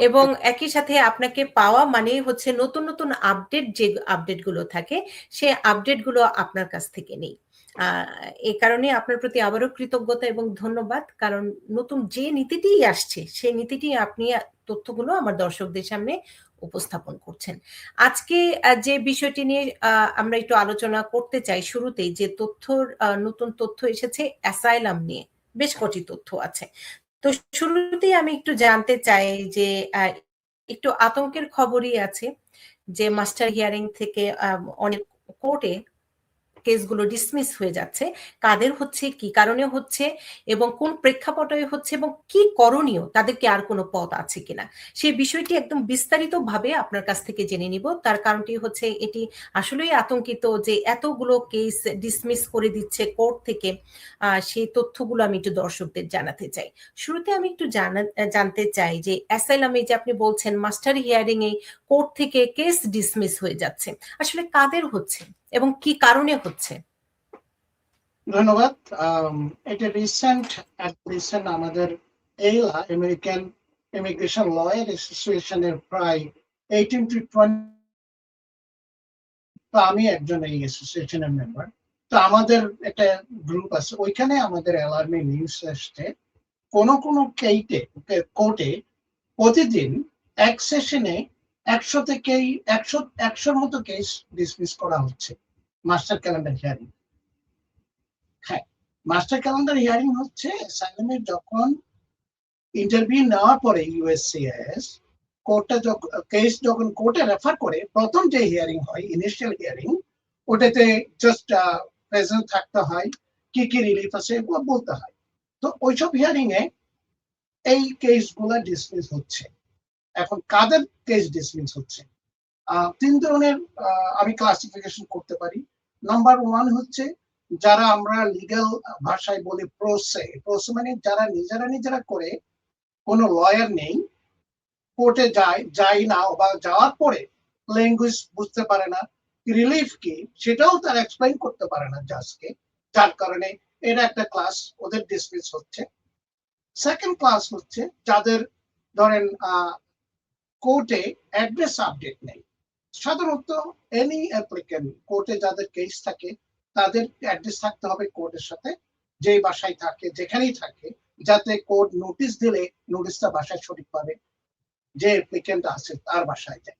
এবং একই সাথে আপনাকে পাওয়া মানে হচ্ছে নতুন নতুন আপডেট, যে আপডেটগুলো থাকে সে আপডেটগুলো আপনার কাছ থেকে নেই। এই কারণে আপনার প্রতি আবারও কৃতজ্ঞতা এবং ধন্যবাদ, কারণ নতুন যে নীতিটিই আসছে সেই নীতিটি আপনি তথ্যগুলো আমার দর্শকদের সামনে উপস্থাপন করছেন। আজকে যে বিষয়টি নিয়ে আমরা একটু আলোচনা করতে চাই, শুরুতেই যে নতুন তথ্য এসেছে অ্যাসাইলাম নিয়ে, বেশ কটি তথ্য আছে। তো শুরুতেই আমি একটু জানতে চাই যে একটু আতঙ্কের খবরই আছে যে মাস্টার হিয়ারিং থেকে অনেক কোর্টে কেসগুলো ডিসমিস হয়ে যাচ্ছে। কাদের হচ্ছে, কি কারণে হচ্ছে এবং কোন প্রেক্ষাপটে হচ্ছে এবং কি করণীয়, তাদেরকে আর কোনো পথ আছে কিনা, সেই বিষয়টি একদম বিস্তারিতভাবে আপনার কাছ থেকে জেনে নিব। তার কারণটি হচ্ছে এটি আসলেই আতঙ্কিত যে এতগুলো কেস ডিসমিস করে দিচ্ছে কোর্ট থেকে। সেই তথ্যগুলো আমি একটু দর্শকদের জানাতে চাই। শুরুতে আমি একটু জানতে চাই যে অ্যাসাইলামে যে আপনি বলছেন মাস্টার হিয়ারিং এ কোর্ট থেকে কেস ডিসমিস হয়ে যাচ্ছে, আসলে কাদের হচ্ছে এবং কি কারণে হচ্ছে? ধন্যবাদ। এটা রিসেন্ট আমাদের এইলা আমেরিকান ইমিগ্রেশন লয়ার অ্যাসোসিয়েশনের প্রায় 18 to 20, তো আমি একজন এই অ্যাসোসিয়েশনের মেম্বার। তো আমাদের একটা গ্রুপ আছে, ওইখানে আমাদের অ্যালার্মিং নিউজ আসছে কোন কোর্টে প্রতিদিন এক সেশনে 100 থেকে 100-100-র মতো কেস ডিসমিস করা হচ্ছে মাস্টার ক্যালেন্ডার হিয়ারিং। হ্যাঁ, মাস্টার ক্যালেন্ডার হিয়ারিং হচ্ছে অ্যাসাইলামের যখন ইন্টারভিউ নেওয়ার পরে ইউএসসিআইএস কেস যখন কোর্টে রেফার করে, প্রথম যে হিয়ারিং হয় ইনিশিয়াল হিয়ারিং, ওটাতে জাস্ট প্রেজেন্ট থাকতে হয়, কি কি রিলিফ আছে এগুলো বলতে হয়। তো ওইসব হিয়ারিং এ এই কেসগুলো ডিসমিস হচ্ছে। এখন কাদের কেস ডিসমিস হচ্ছে? 3 ধরনের আমি ক্লাসিফিকেশন করতে পারি। নাম্বার 1 হচ্ছে যারা আমরা লিগ্যাল ভাষায় বলি প্রোসে মানে যারা নিজেরা করে, কোনো লয়ার নেই, কোর্টে যায় না, বা যাওয়ার পরে ল্যাঙ্গুয়েজ বুঝতে পারে না, রিলিফ কি সেটাও তার এক্সপ্লেইন করতে পারে না জাজকে, যার কারণে এটা একটা ক্লাস, ওদের ডিসমিস হচ্ছে। সেকেন্ড ক্লাস হচ্ছে যাদের ধরেন কোর্টে অ্যাড্রেস আপডেট নেই। সাধারণত এনি অ্যাপ্লিকেন্ট কোর্টে যাদের কেস থাকে তাদের অ্যাড্রেস থাকতে হবে কোর্টের সাথে, যে বাসায় থাকে যেখানেই থাকে, যাতে কোর্ট নোটিশ দিলে নোটিশটা বাসায় সঠিক পাবে, যে অ্যাপ্লিকেন্ট আছে তার বাসায় যায়।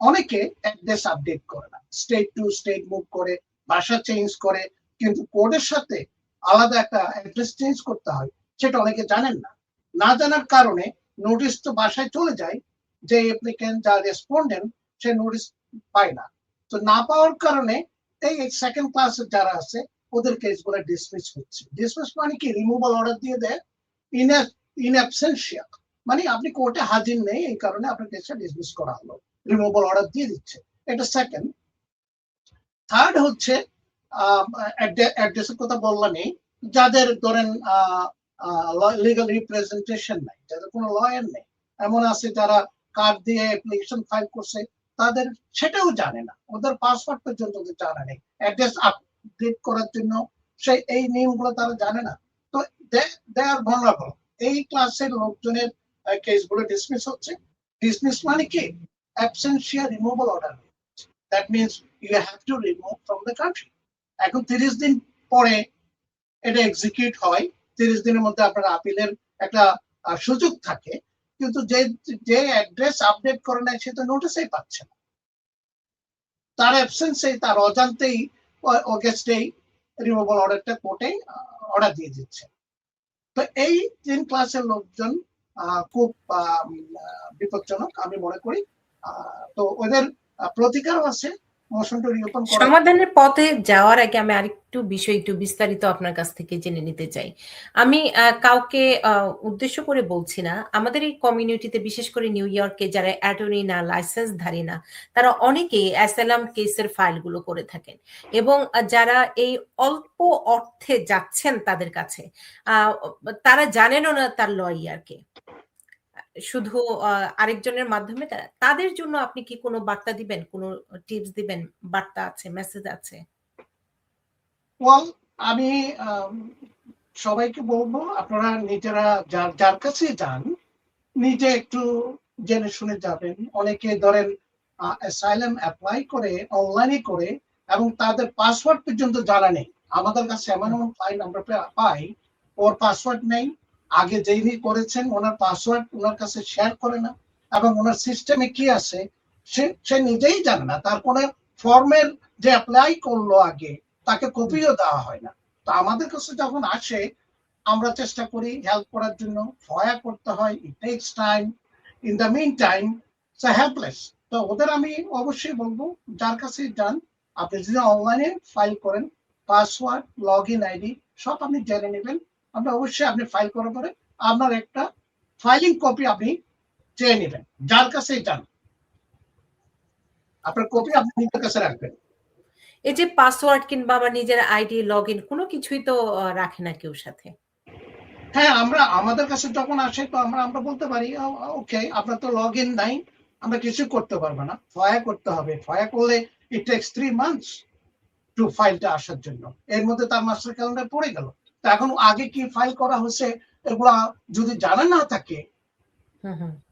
অনেকে অ্যাড্রেস আপডেট করে না, স্টেট টু স্টেট মুভ করে, বাসা চেঞ্জ করে, কিন্তু কোর্টের সাথে আলাদা একটা অ্যাড্রেস চেঞ্জ করতে হয়, সেটা অনেকে জানেন না। না জানার কারণে নোটিশ তো বাসায় চলে যায়, যে অ্যাপ্লিকেন্ট যা রেসপন্ডেন্ট সে নোটিশ পায় না। তো না পাওয়ার কারণে এই সেকেন্ড ক্লাসের যারা আছে ওদের কেসগুলো ডিসমিস হচ্ছে। ডিসমিস মানে কি, রিমুভাল অর্ডার দিয়ে দেয় ইন অ্যাবসেন্সিয়া, মানে আপনি কোর্টে হাজির নেই, এই কারণে আপনার কেসটা ডিসমিস করা হলো, রিমুভাল অর্ডার দিয়ে দিচ্ছে। এটা সেকেন্ড। থার্ড হচ্ছে অ্যাড্রেসের কথা বললামই, যাদের ধরেন লিগাল রিপ্রেজেন্টেশন নাই, যাদের কোনো লয়ার নেই, এমন আছে যারা কার্ড দিয়ে অ্যাপ্লিকেশন ফাইল করছে, তাদের সেটাও জানে না, ওদের পাসওয়ার্ড পর্যন্ত জানা নেই, অ্যাড্রেস আপডেট করার জন্য সেই এই নিয়মগুলো তারা জানে না। তো দে আর ভালনারেবল। এই ক্লাসের লোকজনের কেসগুলো ডিসমিস হচ্ছে। ডিসমিস মানে কি, absentia removal order, that means you have to remove from the country. এখন 30 দিন পরে এটা এক্সিকিউট হয়, 30 দিনের মধ্যে আপনার আপিলের একটা সুযোগ থাকে, কিন্তু যে অ্যাড্রেস আপডেট করে নাই সে তো নোটিসই পাচ্ছে না, তার অ্যাবসেন্সে, তার অজান্তেই অগেস্টেই রিমুভাল অর্ডারটা কোর্টে অর্ডার দিয়ে দিচ্ছে। তো এই 3 ক্লাসের লোকজন খুব বিপজ্জনক আমি মনে করি। তো ওদের প্রতিকারও আছে, মোশনটা রিওপেন করা। সমাধানের পথে যাওয়ার আগে আমি আরেকটু বিষয় একটু বিস্তারিত আপনার কাছ থেকে জেনে নিতে চাই। আমি কাউকে উদ্দেশ্য করে বলছি না, আমাদের এই কমিউনিটিতে বিশেষ করে নিউ ইয়র্কে যারা অ্যাটর্নি না, লাইসেন্সধারী না, তারা অনেকেই অ্যাসাইলাম কেসের ফাইলগুলো করে থাকেন, এবং যারা এই অল্প অর্থে যাচ্ছেন তাদের কাছে, তারা জানেনও না তার লয়ারকে, শুধু আরেকজনের মাধ্যমে তাদের জন্য আপনি কি কোনো বার্তা দিবেন, কোনো টিপস দিবেন? বার্তা আছে, মেসেজ আছে? ওয়েল, আমি সবাইকে বলবো আপনারা নিজেরা যার কাছে যান, নিজে একটু জেনে শুনে যাবেন। অনেকে ধরেন অ্যাসাইলাম অ্যাপ্লাই করে অনলাইনে করে এবং তাদের পাসওয়ার্ড পর্যন্ত জানা নেই। আমাদের কাছে এমন এমন ফাইল আমরা পাই, ওর পাসওয়ার্ড নেই, আগে যিনি করেছেন ওনার পাসওয়ার্ড ওনার কাছে শেয়ার করে না, এবং ওনার সিস্টেমে কি আছে সে নিজেই জানে না। তার কোনো ফর্মের যে অ্যাপ্লাই করলো আগে তাকে কপিও দেওয়া হয় না। তো আমাদের কাছে যখন আসে আমরা চেষ্টা করি হেল্প করার জন্য। ফয়া করতে হয়, it takes time. In the mean time সে হেল্পলেস। তো ওদের আমি অবশ্যই বলবো যার কাছে যান, আপনি যদি অনলাইনে ফাইল করেন পাসওয়ার্ড লগ ইন আইডি সব আপনি জেনে নেবেন। আপনি অবশ্যই আপনি ফাইল করার পরে আপনার একটা ফাইলিং কপি আপনি চেয়ে নেবেন যার কাছে যান, আপনার কপি আপনি নিজের কাছে রাখবেন। এই যে পাসওয়ার্ড কিংবা আমার নিজের আইডি লগ ইন কোনো কিছুই তো রাখে না কেউ সাথে। হ্যাঁ, আমরা আমাদের কাছে যখন আসে তো আমরা বলতে পারি ওকে আপনার তো লগ ইন নাই, আমরা কিছু করতে পারবো না, ফয়া করতে হবে। ফয়া করলে ইট টেকস 3 মান্থস টু ফাইলটা আসার জন্য। এর মধ্যে তার মাস্টার ক্যালেন্ডার পড়ে গেল। তো এখন আগে কি ফাইল করা হচ্ছে এগুলা যদি জানা না থাকে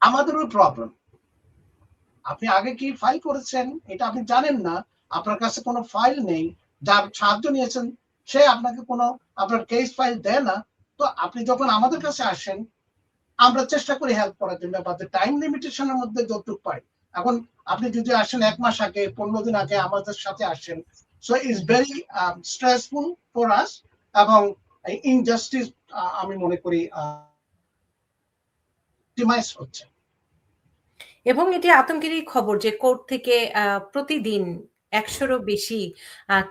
আমাদেরও প্রবলেম। আপনি আগে কি ফাইল করেছেন এটা আপনি জানেন না, আপনার কাছে কোনো ফাইল নেই, যার সাহায্য নিয়েছেন সে আপনাকে কোনো আপনার কেস ফাইল দেয় না। তো আপনি যখন আমাদের কাছে আসেন আমরা চেষ্টা করি হেল্প করার জন্য, বা টাইম লিমিটেশনের মধ্যে যতটুকু পাই। এখন আপনি যদি আসেন 1 মাস আগে 15 দিন আগে আমাদের সাথে আসেন, so it's very stressful for us, এবং ইনজাস্টিস আমি মনে করি অপটিমাইজ হচ্ছে। এবং এটি আতঙ্কেরই খবর যে কোর্ট থেকে প্রতিদিন 100-রও বেশি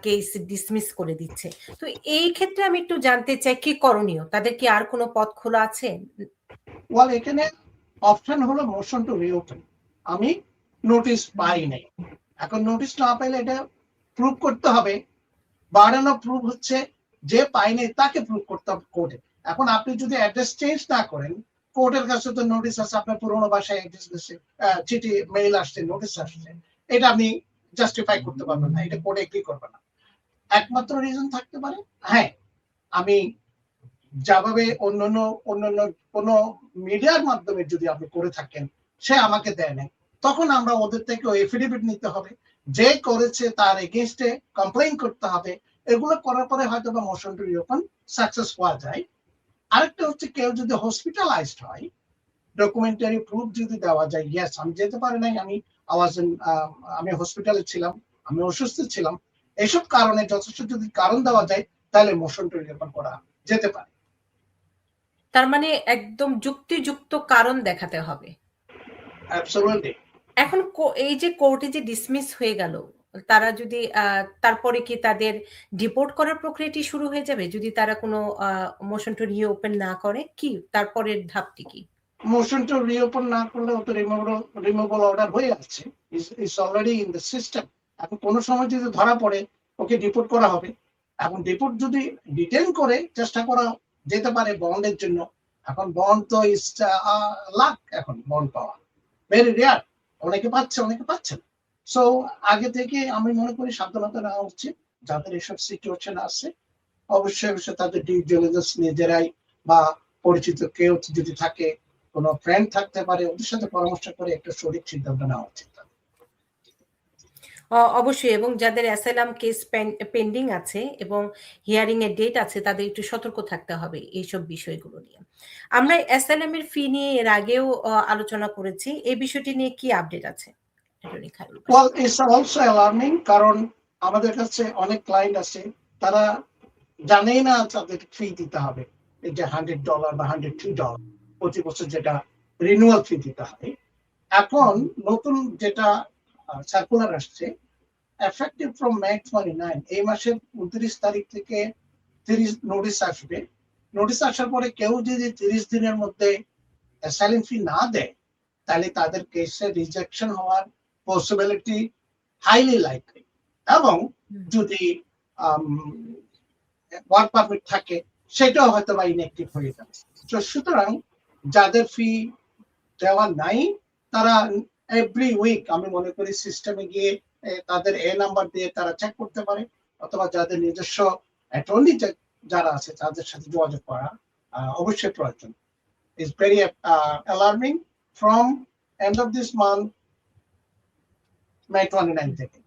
কেস ডিসমিস করে দিচ্ছে। তো এই ক্ষেত্রে আমি একটু জানতে চাই কি করণীয়? তাদের কি আর কোনো পথ খোলা আছে? ওয়াল এখানে অপশন হলো মোশন টু রিওপেন। আমি নোটিশ পাই নাই, এখন নোটিশ না পাইলে এটা প্রুভ করতে হবে। বার্ডেন অফ প্রুফ হচ্ছে যে পায়নি তাকে প্রুভ করতে হবে কোর্টে। এখন আপনি যদি অ্যাড্রেস চেঞ্জ না করেন, কোর্টের কাছে তো নোটিশ আছে আপনার পুরোনো বাসায় অ্যাড্রেস দিচ্ছে, চিঠি মেইল আসছে, নোটিশ আসছে, এটা আপনি জাস্টিফাই করতে পারবেন না, এটা কোর্ট এগ্রি করবে না। একমাত্র রিজন থাকতে পারে, হ্যাঁ আমি যেভাবে অন্যান্য অন্যান্য কোনো মিডিয়ার মাধ্যমে যদি আপনি করে থাকেন সে আমাকে দেয় নাই, তখন আমরা ওদের থেকে এফিডেভিট নিতে হবে, যে করেছে তার এগেইনস্টে কমপ্লেইন করতে হবে। এগুলো করার পরে হয়তো বা মোশন টু রিওপেন সাকসেস পাওয়া যায়। আরেকটা হচ্ছে কেউ যদি হসপিটালাইজড হয়, ডকুমেন্টারি প্রুফ যদি দেওয়া যায়, ইয়েস আমি যেতে পারি নাই, আমি হসপিটালে ছিলাম, আমি অসুস্থ ছিলাম, এসব কারণে যথেষ্ট যদি কারণ দেওয়া যায় তাহলে মোশন টু রিওপেন করা যেতে পারে। তার মানে একদম যুক্তিযুক্ত কারণ দেখাতে হবে। অ্যাবসলিউটলি। এখন এই যে কোর্টে যে ডিসমিস হয়ে গেল, তারা যদি তারপরে কি তাদের ডিপোর্ট করার প্রক্রিয়াটি শুরু হয়ে যাবে যদি তারা কোনো মোশন টু রিওপেন না করে? কি তারপরের ধাপটি কি? মোশন টু রিওপেন না করলে তো রিমুভাল অর্ডার হয়ে আছে, is already in the system. এখন কোন সময় যদি ধরা পড়ে ওকে ডিপোর্ট করা হবে। এখন ডিপোর্ট যদি ডিটেইন করে চেষ্টা করা যেতে পারে বন্ডের জন্য। এখন বন্ড তো ইজ লাক, এখন বন্ড পাওয়া ভেরি রেয়ার, অনেকে পাচ্ছে অনেকে পাচ্ছে না। সো আগে থেকে আমি মনে করি সাবধানতা নেওয়া উচিত যাদের এসব সিচুয়েশন আছে। অবশ্যই অবশ্যই তাদের ডিউ ডিলিজেন্স নিজেরাই, বা পরিচিত কেউ যদি থাকে, কোনো ফ্রেন্ড থাকতে পারে, ওদের সাথে পরামর্শ করে একটা সঠিক সিদ্ধান্ত নেওয়া উচিত। অবশ্যই, এবং যাদের অ্যাসাইলাম কেস পেন্ডিং আছে এবং হিয়ারিং এর ডেট আছে তাদের একটু সতর্ক থাকতে হবে এইসব বিষয়গুলো নিয়ে। আমরা অ্যাসাইলামের ফি নিয়ে এর আগেও আলোচনা করেছি। এই বিষয়টি নিয়ে কি আপডেট আছে? ওয়েল ইটস অলসো অ্যালার্মিং, কারণ আমাদের কাছে অনেক ক্লায়েন্ট আছে তারা জানেই না তাদের ফি দিতে হবে, এই যে $100 বা $102 প্রতি বছর যেটা রিনিউয়াল ফি দিতে হয়। এখন নতুন যেটা সার্কুলার আসছে, এফেক্টিভ ফ্রম May 29, এই মাসের 29 তারিখ থেকে 30 নোটিশ আসবে। নোটিশ আসার পরে কেউ যদি 30 দিনের মধ্যে অ্যাসাইলাম ফি না দেয় তাহলে তাদের কেসে রিজেকশন হওয়ার পসিবিলিটি হাইলি লাইকলি, এবং যদি ওয়ার্ক পারমিট থাকে সেটাও হয়তো বা ইনঅ্যাক্টিভ হয়ে যাবে। সুতরাং যাদের ফি দেওয়া নাই তারা এভরি উইক আমি মনে করি সিস্টেমে গিয়ে তাদের এ নাম্বার দিয়ে তারা চেক করতে পারে, অথবা যাদের নিজস্ব অ্যাটর্নি যারা আছে তাদের সাথে যোগাযোগ করা অবশ্যই প্রয়োজন। Is very alarming from end of this month, May 29 থেকে।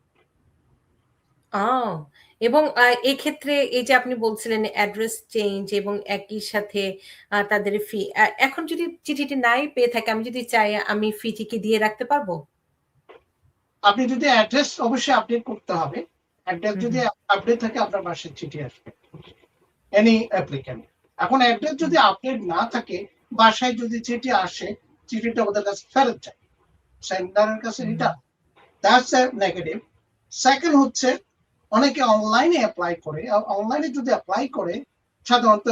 এবং এক্ষেত্রে এই যে আপনি বলছিলেন অ্যাড্রেস চেঞ্জ এবং একই সাথে তাদের ফি, এখন যদি চিঠিটি নাই পেয়ে থাকে, আমি যদি চাই আমি ফিটি কি দিয়ে রাখতে পারবো? আপনি যদি অ্যাড্রেস অবশ্যই আপডেট করতে হবে। অ্যাড্রেস যদি আপডেট থাকে আপনার বাসায় চিঠি আসবে, এনি অ্যাপ্লিক্যান্ট। এখন অ্যাড্রেস যদি আপডেট না থাকে, বাসায় যদি চিঠি আসে, চিঠিটা ওদের কাছে ফেরত যায়, সেন্ডারের কাছে return. That's a negative. Second হচ্ছে অনেকে অনলাইনে অ্যাপ্লাই করে, অনলাইনে যদি অ্যাপ্লাই করে সাধারণত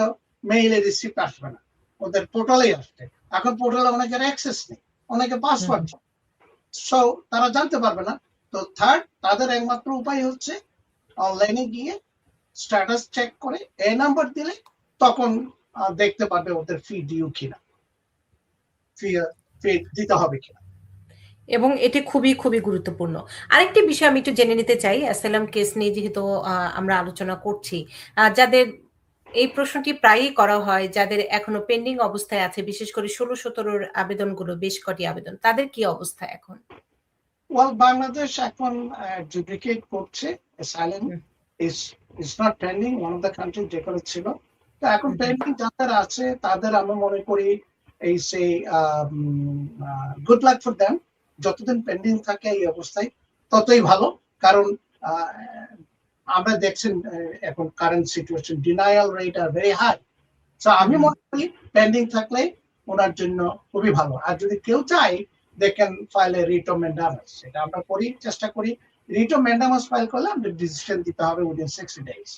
মেইলে রিসিপ্ট আসবে না, ওদের পোর্টালে আসবে। এখন পোর্টালে অনেকের অ্যাক্সেস নেই, অনেকে পাসওয়ার্ড, সো তারা জানতে পারবে না। তো থার্ড, তাদের একমাত্র উপায় হচ্ছে অনলাইনে গিয়ে স্ট্যাটাস চেক করে এই নাম্বার দিলে তখন দেখতে পারবে ওদের ফি ডিউ কিনা, ফি দিতে হবে কিনা। এবং এটি খুবই খুবই গুরুত্বপূর্ণ। আরেকটি বিষয় আমি একটু জেনে নিতে চাই, অ্যাসাইলাম কেস নিয়ে যেহেতু আমরা আলোচনা করছি, যাদের এই প্রশ্নটি প্রায়ই করা হয়, যাদের এখনো পেন্ডিং অবস্থায় আছে, বিশেষ করে 16-17 আবেদনগুলো, বেশ কটি আবেদন, তাদের কি অবস্থা এখন? ওয়েল, বাংলাদেশ এখন ডুপ্লিকেট করছে, asylum is not pending, one of the country যেখানে ছিল। তো এখন পেন্ডিং যাদের আছে তাদের আমি মনে করি এই say good luck for them. যতদিন পেন্ডিং থাকে এই অবস্থায় ততই ভালো, কারণ আমরা দেখছেন এখন current situation, denial rate are very high. So আমি মনে করি পেন্ডিং থাকলে ওনার জন্য খুবই ভালো। আর যদি কেউ চায় they can file a writ of mandamus, এটা আমরা করি, চেষ্টা করি। রিট অফ ম্যান্ডামাস ফাইল করলে আমাদের ডিসিশন দিতে হবে উইদিন 60 days।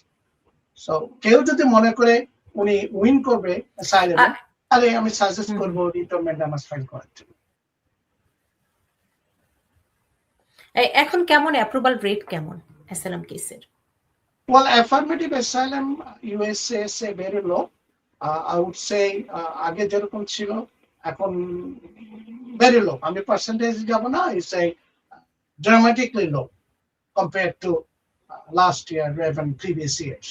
সো কেউ যদি মনে করে উনি উইন করবে অ্যাসাইলামে, তাহলে আমি সাজেস্ট করব রিট অফ ম্যান্ডামাস ফাইল করার জন্য। এখন কেমন অ্যাপ্রুভাল রেট কেমন অ্যাসাইলাম কেসের? Well, affirmative asylum USA say very low. I would say আগে যেরকম ছিল এখন very low. আমি পার্সেন্টেজ যাব না, I say dramatically low compared to last year or even previous years.